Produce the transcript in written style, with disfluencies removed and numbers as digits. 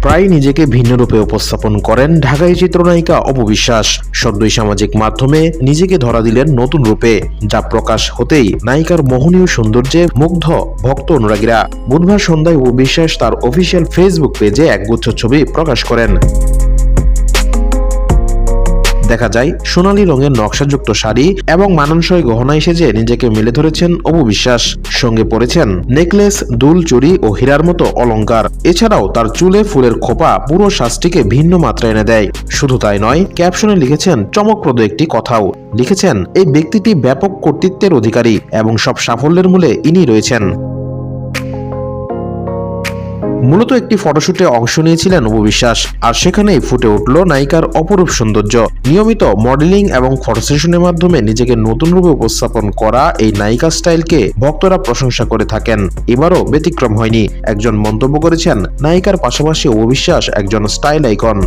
প্রায় নিজেকে ভিন্ন রূপে উপস্থাপন করেন ঢাকাই চিত্রনায়িকা অপু বিশ্বাস। সদ্যই সামাজিক মাধ্যমে নিজেকে ধরা দিলেন নতুন রূপে, যা প্রকাশ হতেই নায়িকার মোহনীয় সৌন্দর্যে মুগ্ধ ভক্ত অনুরাগীরা। বুধবার সন্ধ্যায় অপু বিশ্বাস তার অফিসিয়াল ফেসবুক পেজে একগুচ্ছ ছবি প্রকাশ করেন। দেখা যায় সোনালী রঙের নকশাযুক্ত শাড়ি এবং মানানসই গহনায় সেজে নিজেকে মেলে ধরেছেন অপু বিশ্বাস। সঙ্গে পরেছেন নেকলেস, দুল, চুড়ি ও হীরার মতো অলংকার। এছাড়াও তার চুলে ফুলের খোপা পুরো সাজটিকে ভিন্ন মাত্রা এনে দেয়। শুধু তাই নয়, ক্যাপশনে লিখেছেন চমকপ্রদ একটি কথাও। লিখেছেন, এই ব্যক্তিটি ব্যাপক কর্তৃত্বের অধিকারী এবং সব সাফল্যের মূলে ইনি রয়েছেন। মূলত একটি ফটোশুটে অংশ নিয়েছিলেন অপু বিশ্বাস, আর সেখানেই ফুটে উঠল নায়িকার অপরূপ সৌন্দর্য। নিয়মিত মডেলিং এবং ফটো সেশনের মাধ্যমে নিজেকে নতুন রূপে উপস্থাপন করা এই নায়িকা স্টাইলকে ভক্তরা প্রশংসা করে থাকেন। এবারও ব্যতিক্রম হয়নি। একজন মন্তব্য করেছেন, নায়িকার পাশাপাশি অপু বিশ্বাস একজন স্টাইল আইকন।